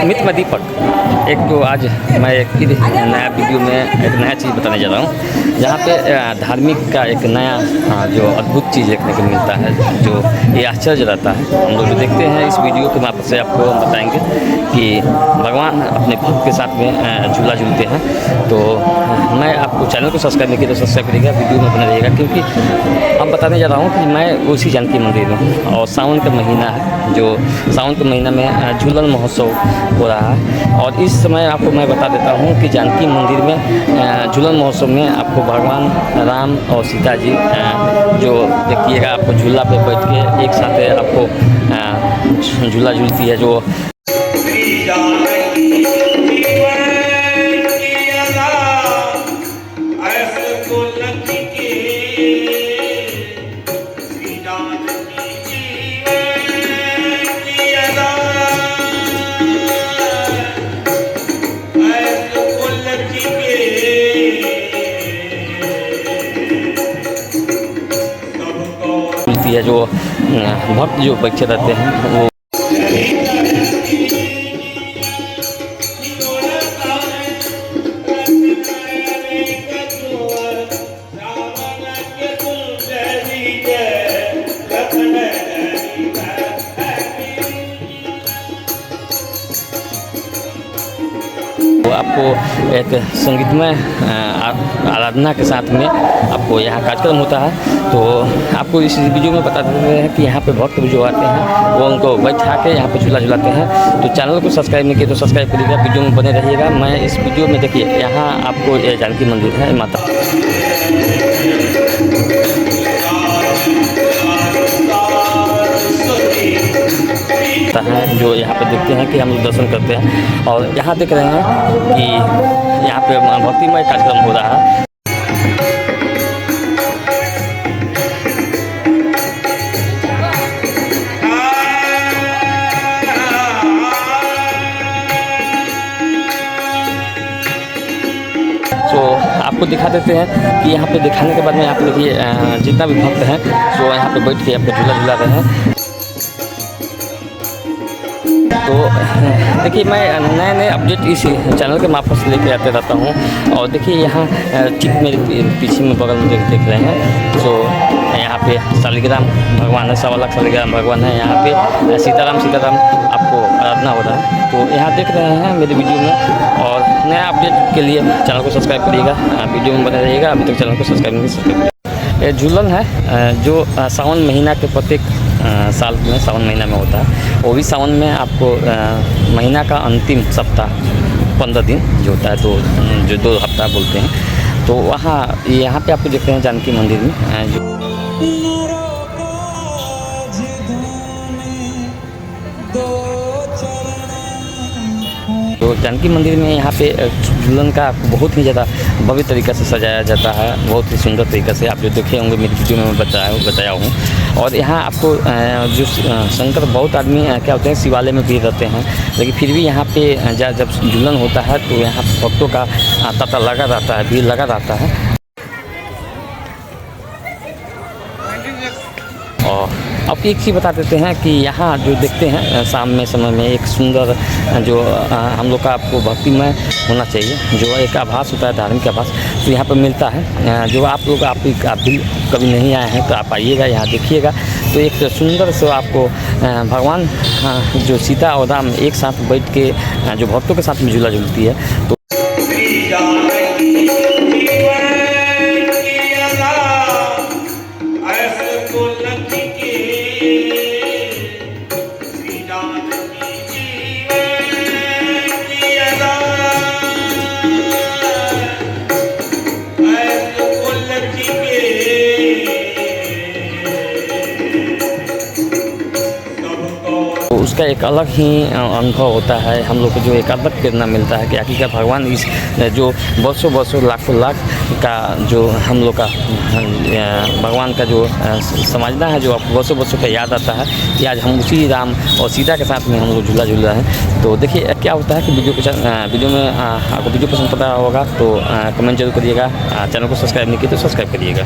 मित्र मैं दीपक। एक तो आज मैं एक फिर नया वीडियो में एक नया चीज़ बताने जा रहा हूँ, जहाँ पे धार्मिक का एक नया जो अद्भुत चीज़ देखने को मिलता है, जो ये आश्चर्य रहता है। हम लोग जो देखते हैं इस वीडियो के माध्यम से आपको बताएंगे कि भगवान अपने भक्त के साथ में झूला झूलते हैं। तो मैं आपको चैनल को सब्सक्राइब नहीं किया तो सब्सक्राइब करिएगा, वीडियो में बने रहिएगा, क्योंकि अब बताने जा रहा हूँ कि मैं उसी जानकी मंदिर में हूँ और सावन का महीना है, जो सावन के महीना में झूलन महोत्सव हो रहा है। और इस समय आपको मैं बता देता हूँ कि जानकी मंदिर में झूलन महोत्सव में आपको भगवान राम और सीता जी जो देखिएगा, आपको झूला पे बैठ के एक साथ आपको झूला झूलती है। जो है जो भक्त जो बैठे रहते हैं वो आपको एक संगीतमय आराधना के साथ में आपको यहाँ कार्यक्रम होता है। तो आपको इस वीडियो में बता देते हैं कि यहाँ पे भक्त जो आते हैं वो उनको बैठा के यहाँ पे झूला झुलाते हैं। तो चैनल को सब्सक्राइब नहीं किया तो सब्सक्राइब करिएगा, वीडियो में बने रहिएगा। मैं इस वीडियो में देखिए, यहाँ आपको ये जानकी मंदिर है माता है, जो यहाँ पे देखते हैं कि हम लोग दर्शन करते हैं। और यहाँ देख रहे हैं कि यहाँ पे भक्तिमय कार्यक्रम हो रहा है। तो आपको दिखा देते हैं कि यहाँ पे दिखाने के बाद में यहाँ पे देखिए जितना भी भक्त हैं तो यहाँ पे बैठ के यहाँ पे झूला झूला रहे हैं। तो देखिए, मैं नए नए अपडेट इस चैनल के मार्फत से लेके आते रहता हूँ। और देखिए यहाँ ठीक मेरे पीछे में बगल में देख रहे हैं, तो यहाँ पे शालिग्राम भगवान है, 1.25 लाख शालिग्राम भगवान है। यहाँ पे सीताराम आपको आराधना हो रहा है। तो यहाँ देख रहे हैं मेरे वीडियो में। और नया अपडेट के लिए चैनल को सब्सक्राइब करिएगा, वीडियो में बने रहिएगा। अभी तक चैनल को सब्सक्राइब नहीं करिएगा। ये झूलन है जो सावन महीना के प्रत्येक साल में सावन महीना में होता है। वो भी सावन में आपको महीना का अंतिम सप्ताह 15 दिन जो होता है, तो जो 2 हफ्ता बोलते हैं। तो वहाँ यहाँ पे आपको देखते हैं जानकी मंदिर में जो तो जानकी मंदिर में यहाँ पे झूलन का बहुत ही ज़्यादा भव्य तरीक़े से सजाया जाता है, बहुत ही सुंदर तरीक़े से। आप जो देखे होंगे मेरी वीडियो में मैं बताया हूँ। और यहाँ आपको जो शंकर बहुत आदमी क्या होते हैं शिवालय में भी रहते हैं, लेकिन फिर भी यहाँ पे जब झूलन होता है तो यहाँ भक्तों का तांता लगा रहता है, भीड़ लगा रहता है। और अब एक चीज़ बता देते हैं कि यहाँ जो देखते हैं शाम में समय में एक सुंदर जो हम लोग का आपको भक्तिमय होना चाहिए, जो एक आभास होता है, धार्मिक आभास, तो यहाँ पर मिलता है। जो आप लोग आप भी कभी नहीं आए हैं तो आप आइएगा, यहाँ देखिएगा। तो एक सुंदर से आपको भगवान जो सीता और राम एक साथ बैठ के जो भक्तों के साथ में झूला झूलती है। तो उसका एक अलग ही अनुभव होता है। हम लोग को जो एक अलग प्रेरणा मिलता है कि आखिरकार भगवान इस जो वर्षों लाखों लाख का जो हम लोग का भगवान का जो समझना है, जो वर्षों का याद आता है कि आज हम उसी राम और सीता के साथ में हम लोग झूला झूल रहे हैं। तो देखिए क्या होता है कि वीडियो में आपको वीडियो पसंद पता होगा तो कमेंट जरूर करिएगा। चैनल को सब्सक्राइब नहीं किया तो सब्सक्राइब करिएगा।